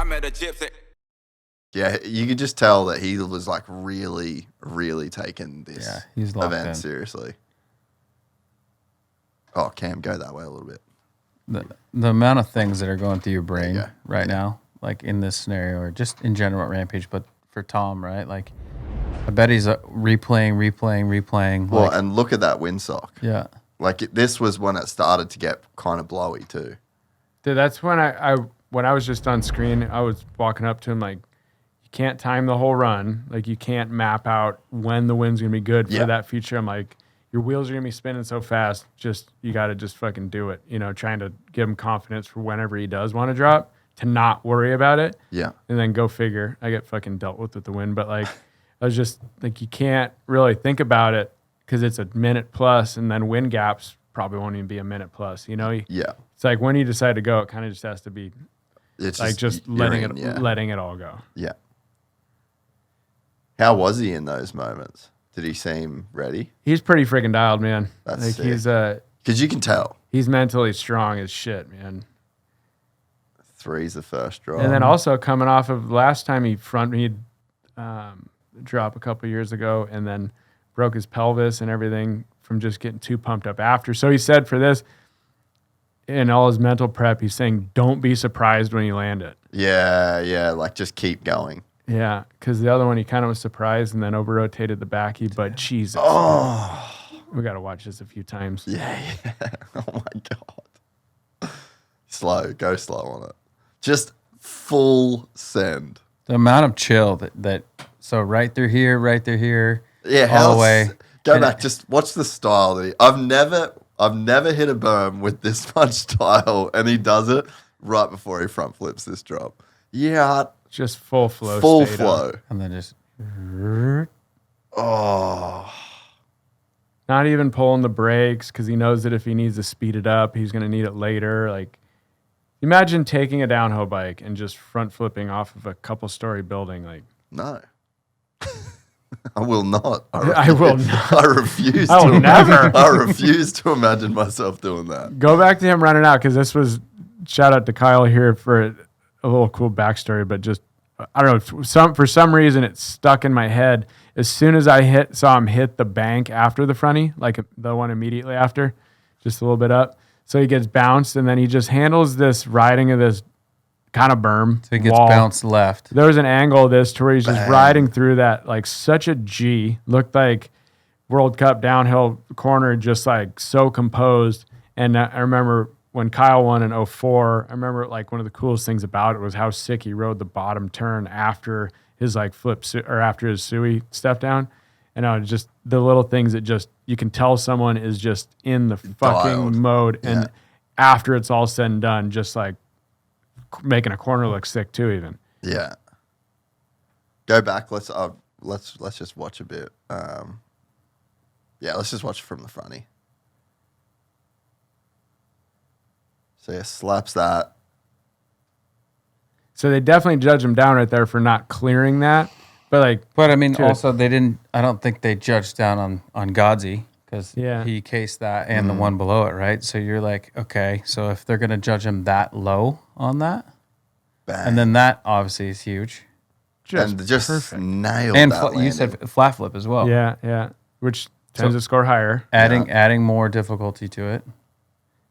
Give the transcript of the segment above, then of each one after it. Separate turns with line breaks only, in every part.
I met a gypsy.
Yeah, you could just tell that he was like really, really taking this
he's locked
event
in.
seriously. Oh, Cam, go that way a little bit.
The amount of things that are going through your brain right
Yeah.
now, like in this scenario or just in general at Rampage, but for Tom, right? Like, I bet he's replaying.
Well,
like,
and look at that windsock.
yeah.
Like this was when it started to get kind of blowy too.
Dude, that's when when I was just on screen, I was walking up to him like, you can't time the whole run. Like, you can't map out when the wind's going to be good for that feature. I'm like, your wheels are going to be spinning so fast. You got to just fucking do it. You know, trying to give him confidence for whenever he does want to drop, to not worry about it.
Yeah.
And then go figure. I get fucking dealt with the wind. But like, I was just like, you can't really think about it because it's a minute plus, and then wind gaps probably won't even be a minute plus. You know?
Yeah.
It's like when you decide to go, it kind of just has to be
It's
like just
you're
letting
in,
letting it all go.
Yeah. How was he in those moments? Did he seem ready?
He's pretty freaking dialed, man.
That's
like
sick.
he's
Because you can tell.
he's mentally strong as shit, man.
3's the first draw.
And then also coming off of last time he'd drop a couple years ago, and then broke his pelvis and everything from just getting too pumped up after. So he said for this, in all his mental prep, he's saying, don't be surprised when you land it.
Yeah, like just keep going.
Yeah, because the other one, he kind of was surprised and then over-rotated the backy, but Jesus.
Oh.
We got to watch this a few times.
Yeah. Oh my God. Go slow on it. Just full send.
The amount of chill that so right through here,
Yeah,
all the way.
Go back, just watch the style that I've never hit a berm with this much style, and he does it right before he front flips this drop. Yeah.
Just full flow.
Full
state
flow.
up.
and then just
Oh.
Not even pulling the brakes because he knows that if he needs to speed it up, he's going to need it later. Like, imagine taking a downhill bike and just front flipping off of a couple-story building. Like,
No. I will not.
I will not.
I refuse
I will
to.
never.
I refuse to imagine myself doing that.
go back to him running out because this was, shout out to Kyle here for a little cool backstory, but just, I don't know, for some reason it stuck in my head. As soon as I saw him hit the bank after the fronty, like the one immediately after, just a little bit up. So he gets bounced, and then he just handles this riding of this kind of berm.
so he gets
wall.
bounced left.
There was an angle of this to where he's just riding through that like such a G. Looked like World Cup downhill corner, just like so composed. And I remember when Kyle won in 04, I remember like one of the coolest things about it was how sick he rode the bottom turn after his like or after his Sui step down. And just the little things that just, you can tell someone is just in the fucking
Dialed.
mode.
Yeah.
And after it's all said and done, just like making a corner look sick too, even.
Yeah. Go back. Let's just watch a bit. Let's just watch it from the fronty. So yeah, slaps that.
So they definitely judge him down right there for not clearing that. But
But I mean,
Dude.
also they didn't. I don't think they judged down on Godzi because
Yeah.
he cased that and the one below it, right? So you're like, okay, so if they're gonna judge him that low on that,
Bang.
and then that obviously is huge.
just
perfect.
nailed
And
that.
you said flat flip as well.
Yeah, which tends to score higher.
Adding more difficulty to it.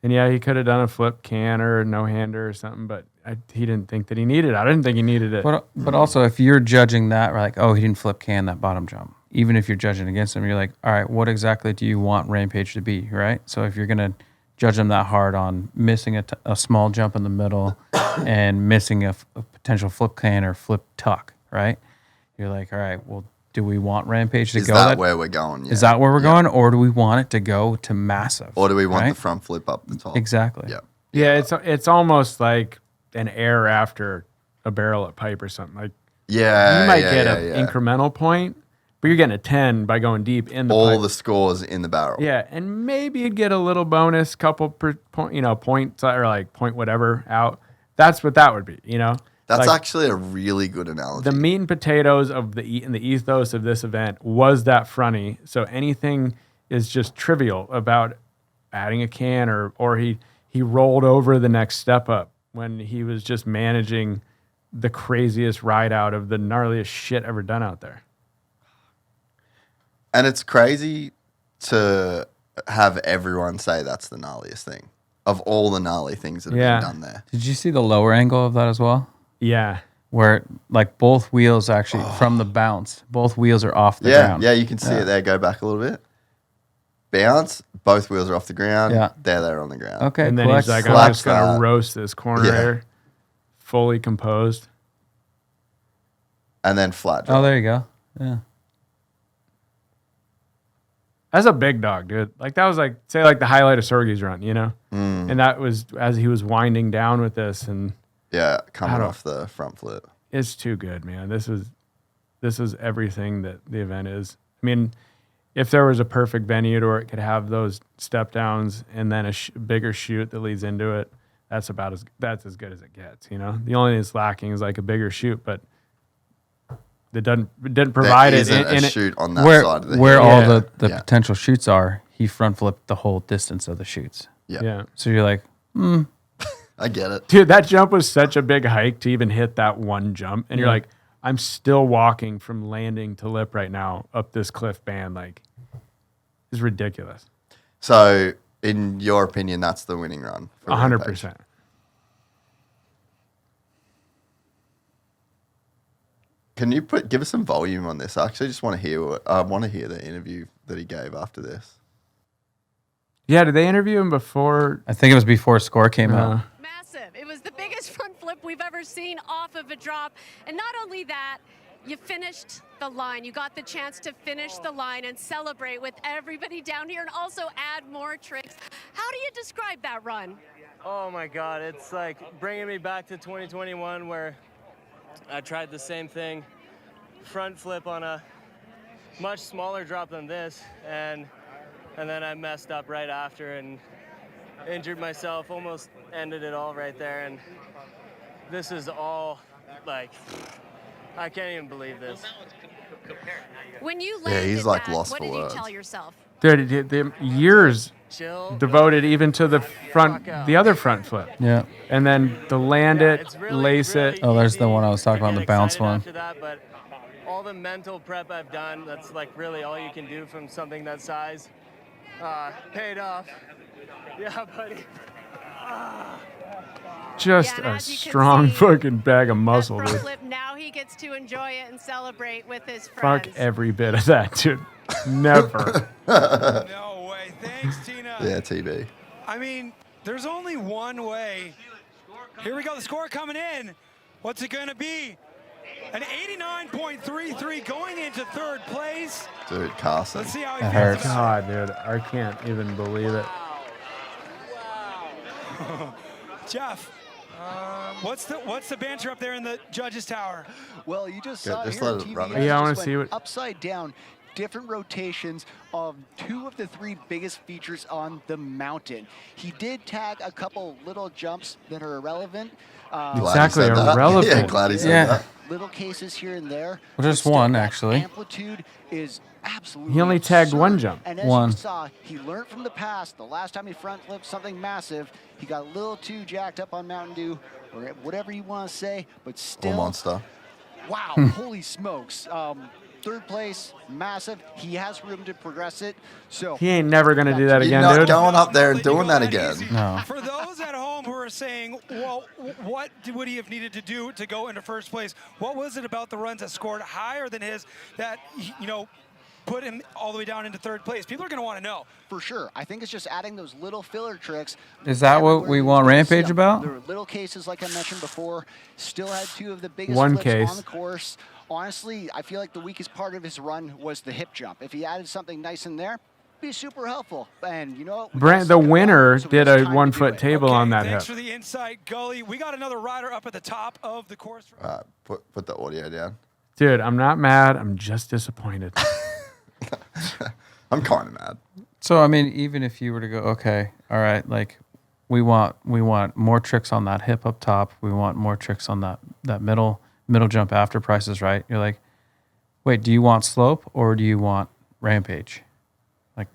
And yeah, he could have done a flip can or a no-hander or something, but he didn't think that he needed it. I didn't think he needed it.
But also, if you're judging that, like, oh, he didn't flip can that bottom jump. Even if you're judging against him, you're like, all right, what exactly do you want Rampage to be, right? So if you're gonna judge him that hard on missing a small jump in the middle and missing a potential flip can or flip tuck, right? You're like, all right, well, do we want Rampage to
Is
go?
that where we're going? Yeah.
Is that where we're going, or do we want it to go to massive?
Or do we want
right?
the front flip up the top?
Exactly.
Yeah.
yeah, it's almost like an air after a barrel at pipe or something. Like
Yeah.
you might
yeah,
get
yeah,
an
yeah.
incremental point, but you're getting a 10 by going deep in the
All
pipe.
the scores in the barrel.
Yeah, and maybe you'd get a little bonus, couple per point, points or like point whatever out. That's what that would be,
That's
Like,
actually a really good analogy.
the meat and potatoes of the ethos of this event was that fronty. So anything is just trivial about adding a can or he rolled over the next step up when he was just managing the craziest ride out of the gnarliest shit ever done out there.
And it's crazy to have everyone say that's the gnarliest thing of all the gnarly things that have
Yeah.
been done there.
Did you see the lower angle of that as well?
Yeah.
Where like both wheels actually from the bounce, both wheels are off the
Yeah,
ground.
yeah, you can see it there. Go back a little bit. Bounce, both wheels are off the ground.
Yeah.
They're on the ground.
Okay.
And then
cool.
he's like, I'm
Slaps
just going to
that.
roast this corner
Yeah.
here. Fully composed.
And then flat
Oh,
drop.
there you go. Yeah.
That's a big dog, dude. Like that was like, say like the highlight of Sorgi's run, you know? And that was as he was winding down with this, and
Yeah, coming
don't-
off the front flip.
it's too good, man. This is everything that the event is. I mean, if there was a perfect venue to where it could have those step downs and then a bigger chute that leads into it, that's as good as it gets. You know, the only thing that's lacking is like a bigger chute, but it didn't provide
There
it
isn't
in
a
it.
shoot on that
Where
side of the
where
hill.
all
Yeah.
the
Yeah.
potential shoots are, he front flipped the whole distance of the shoots.
Yeah,
So you're like,
I get it.
dude, that jump was such a big hike to even hit that one jump, and you're like, I'm still walking from landing to lip right now up this cliff band. Like, it's ridiculous.
So, in your opinion, that's the winning run. For
100%.
Can you give us some volume on this? I actually just want to hear the interview that he gave after this.
Yeah, did they interview him before?
I think it was before score came out.
Massive. It was the biggest front flip we've ever seen off of a drop. And not only that, you finished the line. You got the chance to finish the line and celebrate with everybody down here and also add more tricks. How do you describe that run?
Oh my God, it's like bringing me back to 2021 where I tried the same thing, front flip on a much smaller drop than this, and then I messed up right after and injured myself, almost ended it all right there, and this is all like, I can't even believe this.
When you landed
he's, like,
that,
lost
what
for
did you
words.
tell yourself?
Dude, the years
Chill.
devoted even to the front, the other front flip,
Yeah.
and then to land it,
It's really,
lace
really
it.
Oh, there's the
easy
one I was talking
to
about,
get
the bounce
excited
one.
after that, but all the mental prep I've done, that's like really all you can do from something that size, paid off. Yeah, buddy.
Just
Yeah, and
a
as you can
strong
see,
fucking bag of
That
muscle,
front
dude.
flip, now he gets to enjoy it and celebrate with his
Fuck
friends.
every bit of that, dude. Never.
No way. Thanks, Tina.
Yeah, TB.
I mean, there's only one way. Here we go. The score coming in. What's it going to be? An 89.33 going into third place.
Dude, Carson.
Let's see how he
That
feels
hurts.
about
God, dude, I can't even believe it.
it. Jeff, what's the banter up there in the judges' tower?
Well, you just
Good,
saw
just
here
let
on
it
TV.
run.
guys
Yeah, I wanna
just
see
went
what-
upside down, different rotations of two of the three biggest features on the mountain. He did tag a couple little jumps that are irrelevant.
Glad he
Exactly,
said that.
irrelevant.
Yeah, glad he said
Yeah.
that.
Little cases here and there.
Well, just
but still,
one,
that
actually.
Amplitude is absolutely.
He only tagged
absurd.
one jump.
And as
One.
you saw, he learned from the past. The last time he front flipped something massive, he got a little too jacked up on Mountain Dew, or whatever you want to say. But
Or
still,
monster.
wow, holy smokes. Third place, massive. He has room to progress it. So
He ain't never gonna do that
You're
again,
not
dude.
going up there and
Let you
doing
go
that again.
easy.
No.
For those at home who are saying, well, what would he have needed to do to go into first place? What was it about the runs that scored higher than his that, put him all the way down into third place? People are going to want to know.
for sure, I think it's just adding those little filler tricks.
Is that what
everywhere
we
he's
want
gonna
Rampage
see 'em.
about?
There were little cases, like I mentioned before. Still had two of the biggest
One
flips
case.
on the course. Honestly, I feel like the weakest part of his run was the hip jump. If he added something nice in there, be super helpful. And you know what? We
Brent,
gotta
the
suck it up,
winner
so we
did
have
a
time to
1
do
foot
it.
table on that
Thanks
hip.
for the insight, Gully. We got another rider up at the top of the course.
Put the audio down.
Dude, I'm not mad. I'm just disappointed.
I'm kind of mad.
So I mean, even if you were to go, okay, all right, like we want more tricks on that hip up top. We want more tricks on that middle jump after Price is Right. You're like, wait, do you want slope or do you want Rampage? Like,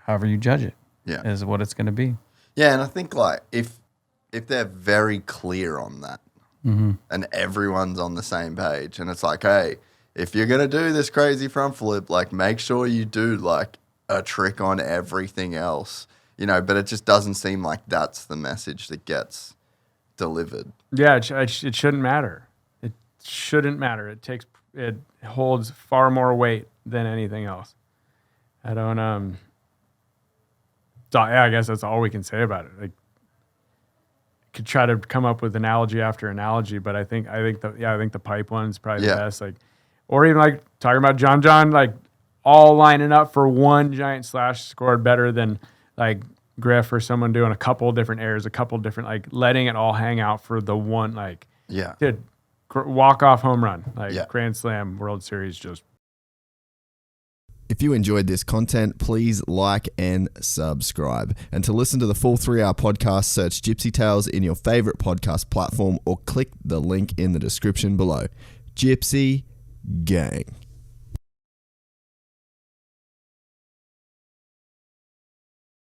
however you judge it
Yeah.
is what it's going to be.
Yeah, and I think like if if they're very clear on that and everyone's on the same page and it's like, hey, if you're going to do this crazy front flip, like make sure you do like a trick on everything else, you know, but it just doesn't seem like that's the message that gets delivered.
Yeah, it shouldn't matter. It shouldn't matter. It holds far more weight than anything else. I don't so yeah, I guess that's all we can say about it. Like, could try to come up with analogy after analogy, but I think the pipe one's probably the best. Like, or even like talking about John, like all lining up for one giant slash scored better than like Griff or someone doing a couple different airs, a couple different, like letting it all hang out for the one, like, dude, walk off home run, like Grand Slam, World Series, just.
If you enjoyed this content, please like and subscribe. And to listen to the full 3-hour podcast, search Gypsy Tales in your favorite podcast platform or click the link in the description below. Gypsy Gang.